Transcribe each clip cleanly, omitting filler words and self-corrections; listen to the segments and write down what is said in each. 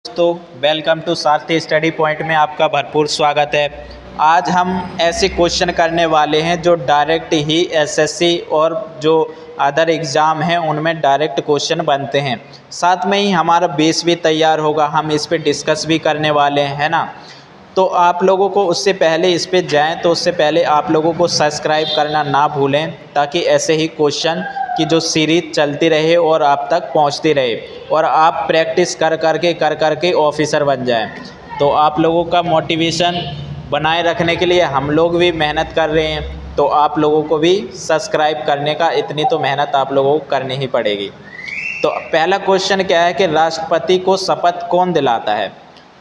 दोस्तों welcome to Sarathi study point में आपका भरपूर स्वागत है। आज हम ऐसे क्वेश्चन करने वाले हैं जो डायरेक्ट ही एसएससी और जो अदर एग्ज़ाम हैं उनमें डायरेक्ट क्वेश्चन बनते हैं। साथ में ही हमारा बेस भी तैयार होगा, हम इस पे डिस्कस भी करने वाले हैं, है ना। तो आप लोगों को उससे पहले इस पे जाएं तो उससे पहले आप लोगों को सब्सक्राइब करना ना भूलें, ताकि ऐसे ही क्वेश्चन की जो सीरीज चलती रहे और आप तक पहुंचती रहे और आप प्रैक्टिस कर करके ऑफिसर बन जाएं। तो आप लोगों का मोटिवेशन बनाए रखने के लिए हम लोग भी मेहनत कर रहे हैं, तो आप लोगों को भी सब्सक्राइब करने का इतनी तो मेहनत आप लोगों को करनी ही पड़ेगी। तो पहला क्वेश्चन क्या है कि राष्ट्रपति को शपथ कौन दिलाता है।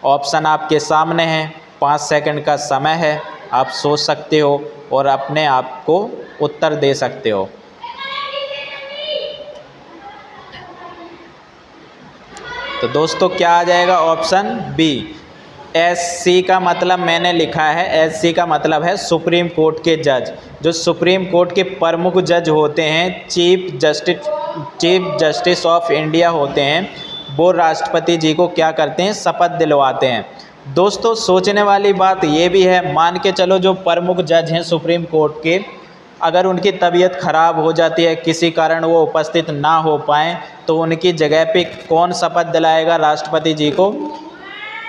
ऑप्शन आपके सामने है, 5 सेकंड का समय है, आप सोच सकते हो और अपने आप को उत्तर दे सकते हो। तो दोस्तों क्या आ जाएगा, ऑप्शन बी। एससी का मतलब मैंने लिखा है, एससी का मतलब है सुप्रीम कोर्ट के जज। जो सुप्रीम कोर्ट के प्रमुख जज होते हैं, चीफ जस्टिस ऑफ इंडिया होते हैं, वो राष्ट्रपति जी को क्या करते हैं, शपथ दिलवाते हैं। दोस्तों सोचने वाली बात ये भी है, मान के चलो जो प्रमुख जज हैं सुप्रीम कोर्ट के, अगर उनकी तबीयत ख़राब हो जाती है, किसी कारण वो उपस्थित ना हो पाएँ, तो उनकी जगह पे कौन शपथ दिलाएगा राष्ट्रपति जी को।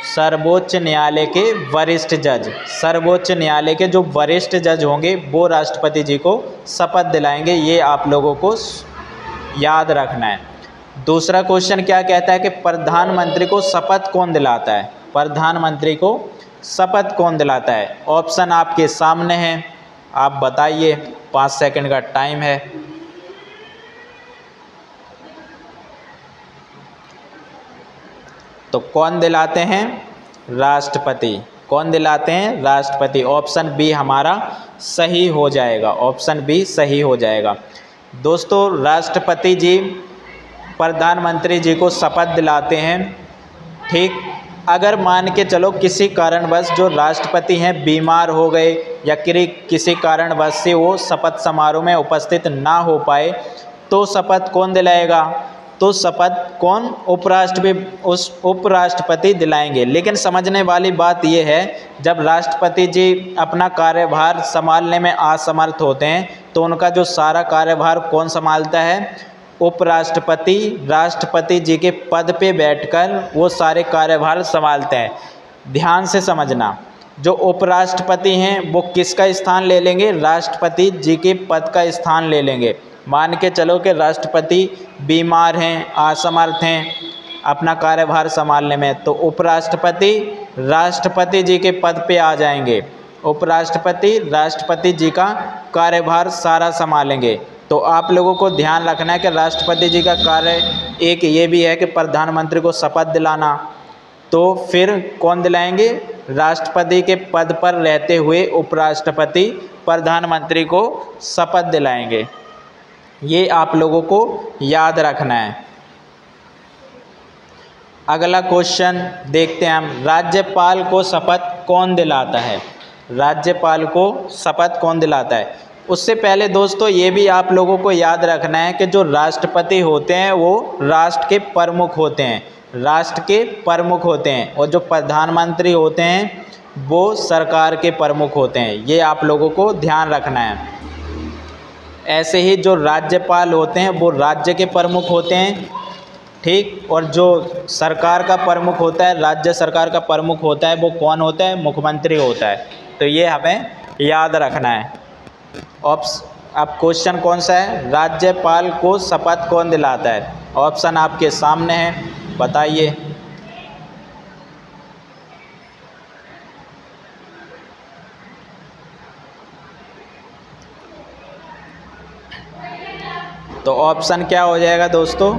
सर्वोच्च न्यायालय के वरिष्ठ जज, सर्वोच्च न्यायालय के जो वरिष्ठ जज होंगे वो राष्ट्रपति जी को शपथ दिलाएंगे। ये आप लोगों को याद रखना है। दूसरा क्वेश्चन क्या कहता है कि प्रधानमंत्री को शपथ कौन दिलाता है। प्रधानमंत्री को शपथ कौन दिलाता है। ऑप्शन आपके सामने हैं, आप बताइए, 5 सेकंड का टाइम है। तो कौन दिलाते हैं, राष्ट्रपति। कौन दिलाते हैं, राष्ट्रपति। ऑप्शन बी हमारा सही हो जाएगा, ऑप्शन बी सही हो जाएगा। दोस्तों राष्ट्रपति जी प्रधानमंत्री जी को शपथ दिलाते हैं, ठीक। अगर मान के चलो किसी कारणवश जो राष्ट्रपति हैं बीमार हो गए या किसी कारणवश से वो शपथ समारोह में उपस्थित ना हो पाए, तो शपथ कौन दिलाएगा, तो शपथ कौन, उपराष्ट्रपति दिलाएंगे। लेकिन समझने वाली बात यह है, जब राष्ट्रपति जी अपना कार्यभार संभालने में असमर्थ होते हैं तो उनका जो सारा कार्यभार कौन संभालता है, उपराष्ट्रपति। राष्ट्रपति जी के पद पे बैठकर वो सारे कार्यभार संभालते हैं। ध्यान से समझना, जो उपराष्ट्रपति हैं वो किसका स्थान ले लेंगे, राष्ट्रपति जी के पद का स्थान ले लेंगे। मान के चलो कि राष्ट्रपति बीमार हैं, असमर्थ हैं अपना कार्यभार संभालने में, तो उपराष्ट्रपति राष्ट्रपति जी के पद पे आ जाएंगे। उपराष्ट्रपति राष्ट्रपति जी का कार्यभार सारा संभालेंगे। तो आप लोगों को ध्यान रखना है कि राष्ट्रपति जी का कार्य एक ये भी है कि प्रधानमंत्री को शपथ दिलाना, तो फिर कौन दिलाएंगे, राष्ट्रपति के पद पर रहते हुए उपराष्ट्रपति प्रधानमंत्री को शपथ दिलाएंगे। ये आप लोगों को याद रखना है। अगला क्वेश्चन देखते हैं हम, राज्यपाल को शपथ कौन दिलाता है। राज्यपाल को शपथ कौन दिलाता है। उससे पहले दोस्तों ये भी आप लोगों को याद रखना है कि जो राष्ट्रपति होते हैं वो राष्ट्र के प्रमुख होते हैं, राष्ट्र के प्रमुख होते हैं, और जो प्रधानमंत्री होते हैं वो सरकार के प्रमुख होते हैं। ये आप लोगों को ध्यान रखना है। ऐसे ही जो राज्यपाल होते हैं वो राज्य के प्रमुख होते हैं, ठीक। और जो सरकार का प्रमुख होता है, राज्य सरकार का प्रमुख होता है, वो कौन होता है, मुख्यमंत्री होता है। तो ये हमें याद रखना है। अब क्वेश्चन कौन सा है, राज्यपाल को शपथ कौन दिलाता है। ऑप्शन आपके सामने है, बताइए। तो ऑप्शन क्या हो जाएगा दोस्तों,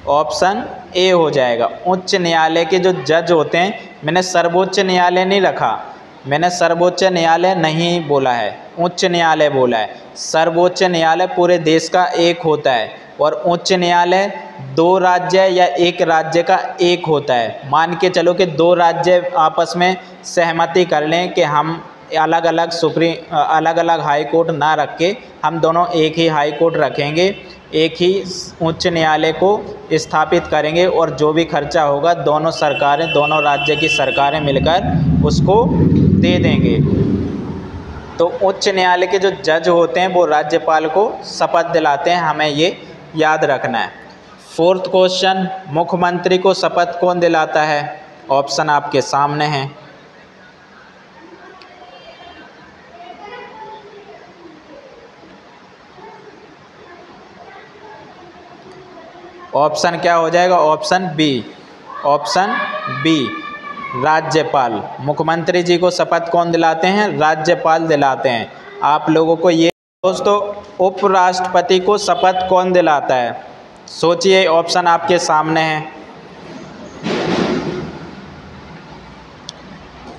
ऑप्शन ए हो जाएगा। उच्च न्यायालय के जो जज होते हैं, मैंने सर्वोच्च न्यायालय नहीं रखा, मैंने सर्वोच्च न्यायालय नहीं बोला है, उच्च न्यायालय बोला है। सर्वोच्च न्यायालय पूरे देश का एक होता है और उच्च न्यायालय 2 राज्य या 1 राज्य का एक होता है। मान के चलो कि 2 राज्य आपस में सहमति कर लें कि हम अलग अलग हाई कोर्ट ना रख के हम दोनों एक ही हाई कोर्ट रखेंगे, एक ही उच्च न्यायालय को स्थापित करेंगे और जो भी खर्चा होगा दोनों राज्य की सरकारें मिलकर उसको दे देंगे। तो उच्च न्यायालय के जो जज होते हैं वो राज्यपाल को शपथ दिलाते हैं, हमें ये याद रखना है। फोर्थ क्वेश्चन, मुख्यमंत्री को शपथ कौन दिलाता है? ऑप्शन आपके सामने हैं। ऑप्शन क्या हो जाएगा? ऑप्शन बी राज्यपाल। मुख्यमंत्री जी को शपथ कौन दिलाते हैं? राज्यपाल दिलाते हैं। आप लोगों को ये दोस्तों, उपराष्ट्रपति को शपथ कौन दिलाता है? सोचिए, ऑप्शन आपके सामने हैं।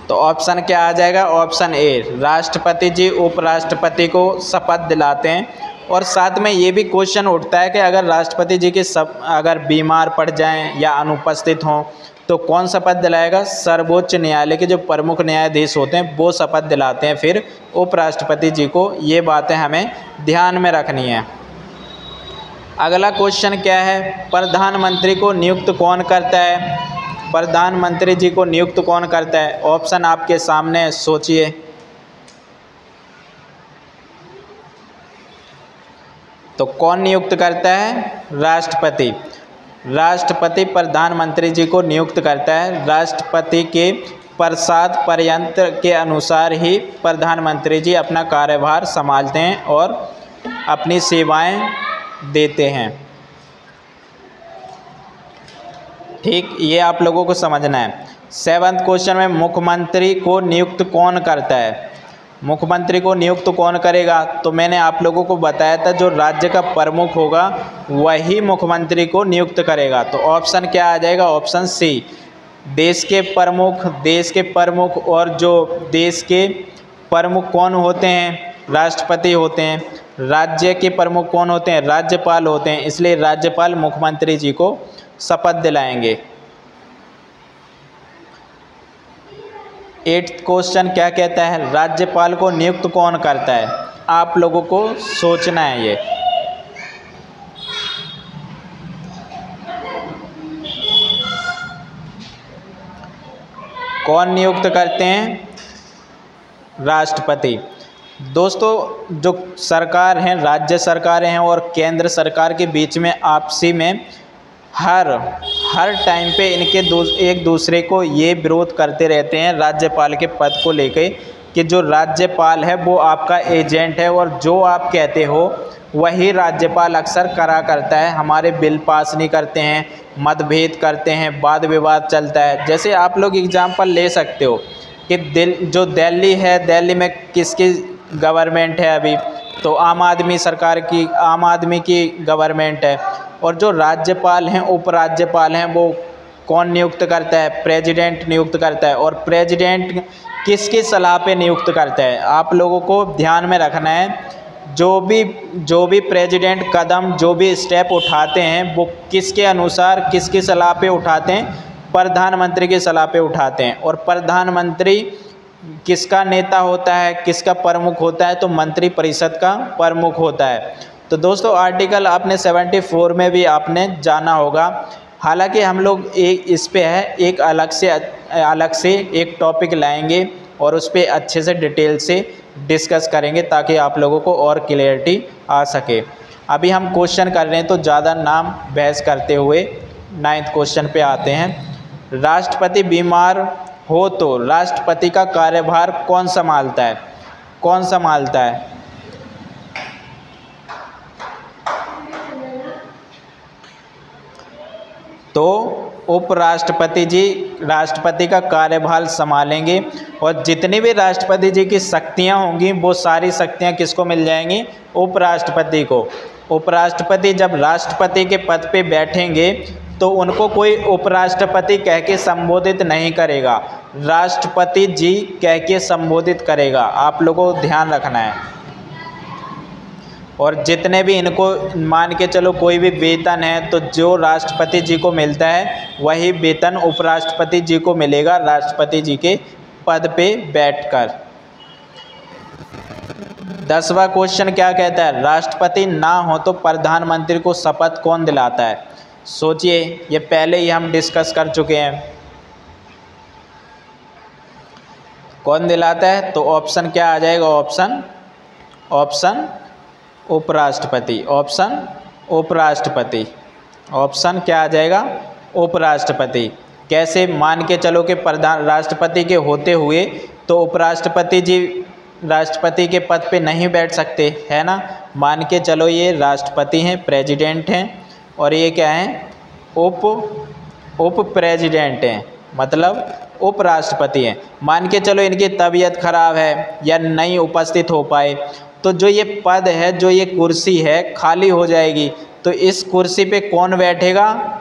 तो ऑप्शन क्या आ जाएगा? ऑप्शन ए, राष्ट्रपति जी उपराष्ट्रपति को शपथ दिलाते हैं। और साथ में ये भी क्वेश्चन उठता है कि अगर राष्ट्रपति जी के अगर बीमार पड़ जाएं या अनुपस्थित हों तो कौन शपथ दिलाएगा? सर्वोच्च न्यायालय के जो प्रमुख न्यायाधीश होते हैं वो शपथ दिलाते हैं फिर उपराष्ट्रपति जी को। ये बातें हमें ध्यान में रखनी है। अगला क्वेश्चन क्या है? प्रधानमंत्री को नियुक्त कौन करता है? प्रधानमंत्री जी को नियुक्त कौन करता है? ऑप्शन आपके सामने, सोचिए। तो कौन नियुक्त करता है? राष्ट्रपति। राष्ट्रपति प्रधानमंत्री जी को नियुक्त करता है। राष्ट्रपति के प्रसाद पर्यंत के अनुसार ही प्रधानमंत्री जी अपना कार्यभार संभालते हैं और अपनी सेवाएं देते हैं। ठीक, ये आप लोगों को समझना है। सेवंथ क्वेश्चन में मुख्यमंत्री को नियुक्त कौन करता है? मुख्यमंत्री को नियुक्त कौन करेगा? तो मैंने आप लोगों को बताया था जो राज्य का प्रमुख होगा वही मुख्यमंत्री को नियुक्त करेगा। तो ऑप्शन क्या आ जाएगा? ऑप्शन सी, देश के प्रमुख। और जो देश के प्रमुख कौन होते हैं? राष्ट्रपति होते हैं। राज्य के प्रमुख कौन होते हैं? राज्यपाल होते हैं। इसलिए राज्यपाल मुख्यमंत्री जी को शपथ दिलाएंगे। 8th क्वेश्चन क्या कहता है? राज्यपाल को नियुक्त कौन करता है? आप लोगों को सोचना है ये। कौन नियुक्त करते हैं? राष्ट्रपति। दोस्तों, जो सरकार हैं, राज्य सरकारें हैं और केंद्र सरकार के बीच में आपसी में हर टाइम पे इनके एक दूसरे को ये विरोध करते रहते हैं राज्यपाल के पद को लेके कि जो राज्यपाल है वो आपका एजेंट है और जो आप कहते हो वही राज्यपाल अक्सर करा करता है। हमारे बिल पास नहीं करते हैं, मतभेद करते हैं, वाद विवाद चलता है। जैसे आप लोग एग्जाम्पल ले सकते हो कि दिल्ली है, दिल्ली में किसकी गवर्नमेंट है अभी? तो आम आदमी की गवर्नमेंट है। और जो राज्यपाल हैं, उपराज्यपाल हैं, वो कौन नियुक्त करता है? प्रेसिडेंट नियुक्त करता है। और प्रेसिडेंट किसकी सलाह पे नियुक्त करता है? आप लोगों को ध्यान में रखना है, जो भी प्रेसिडेंट कदम, जो भी स्टेप उठाते हैं वो किसके अनुसार, किसकी सलाह पे उठाते हैं? प्रधानमंत्री की सलाह पे उठाते हैं। और प्रधानमंत्री किसका नेता होता है, किसका प्रमुख होता है? तो मंत्रिपरिषद का प्रमुख होता है। तो दोस्तों, आर्टिकल आपने 74 में भी आपने जाना होगा। हालांकि हम लोग इस पे है एक अलग से एक टॉपिक लाएंगे और उस पर अच्छे से डिटेल से डिस्कस करेंगे ताकि आप लोगों को और क्लियरिटी आ सके। अभी हम क्वेश्चन कर रहे हैं तो ज़्यादा नाम बहस करते हुए 9th क्वेश्चन पे आते हैं। राष्ट्रपति बीमार हो तो राष्ट्रपति का कार्यभार कौन संभालता है? कौन संभालता है? तो उपराष्ट्रपति जी राष्ट्रपति का कार्यभार संभालेंगे। और जितनी भी राष्ट्रपति जी की शक्तियां होंगी वो सारी शक्तियां किसको मिल जाएंगी? उपराष्ट्रपति को। उपराष्ट्रपति जब राष्ट्रपति के पद पे बैठेंगे तो उनको कोई उपराष्ट्रपति कह के संबोधित नहीं करेगा, राष्ट्रपति जी कह के संबोधित करेगा। आप लोगों को ध्यान रखना है। और जितने भी इनको मान के चलो कोई भी वेतन है तो जो राष्ट्रपति जी को मिलता है वही वेतन उपराष्ट्रपति जी को मिलेगा, राष्ट्रपति जी के पद पे बैठकर। 10वां क्वेश्चन क्या कहता है, राष्ट्रपति ना हो तो प्रधानमंत्री को शपथ कौन दिलाता है। सोचिए, ये पहले ही हम डिस्कस कर चुके हैं। कौन दिलाता है, तो ऑप्शन क्या आ जाएगा, ऑप्शन उपराष्ट्रपति, ऑप्शन उपराष्ट्रपति, ऑप्शन क्या आ जाएगा, उपराष्ट्रपति। कैसे, मान के चलो कि प्रधान राष्ट्रपति के होते हुए तो उपराष्ट्रपति जी राष्ट्रपति के पद पे नहीं बैठ सकते, है ना। मान के चलो ये राष्ट्रपति हैं, प्रेसिडेंट हैं, और ये क्या हैं, उप प्रेसिडेंट हैं, मतलब उपराष्ट्रपति हैं। मान के चलो इनकी तबीयत खराब है या नहीं उपस्थित हो पाए, तो जो ये पद है, जो ये कुर्सी है, खाली हो जाएगी। तो इस कुर्सी पे कौन बैठेगा,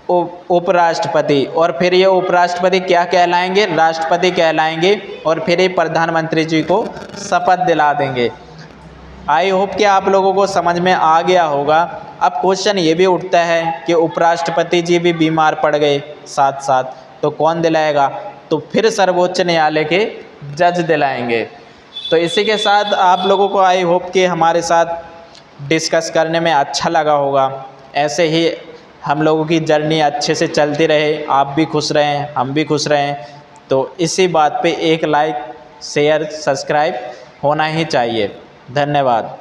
उपराष्ट्रपति। और फिर ये उपराष्ट्रपति क्या कहलाएंगे, राष्ट्रपति कहलाएंगे, और फिर ये प्रधानमंत्री जी को शपथ दिला देंगे। आई होप कि आप लोगों को समझ में आ गया होगा। अब क्वेश्चन ये भी उठता है कि उपराष्ट्रपति जी भी बीमार पड़ गए साथ साथ, तो कौन दिलाएगा, तो फिर सर्वोच्च न्यायालय के जज दिलाएंगे। तो इसी के साथ आप लोगों को आई होप कि हमारे साथ डिस्कस करने में अच्छा लगा होगा। ऐसे ही हम लोगों की जर्नी अच्छे से चलती रहे, आप भी खुश रहें, हम भी खुश रहें। तो इसी बात पे एक लाइक, शेयर, सब्सक्राइब होना ही चाहिए। धन्यवाद।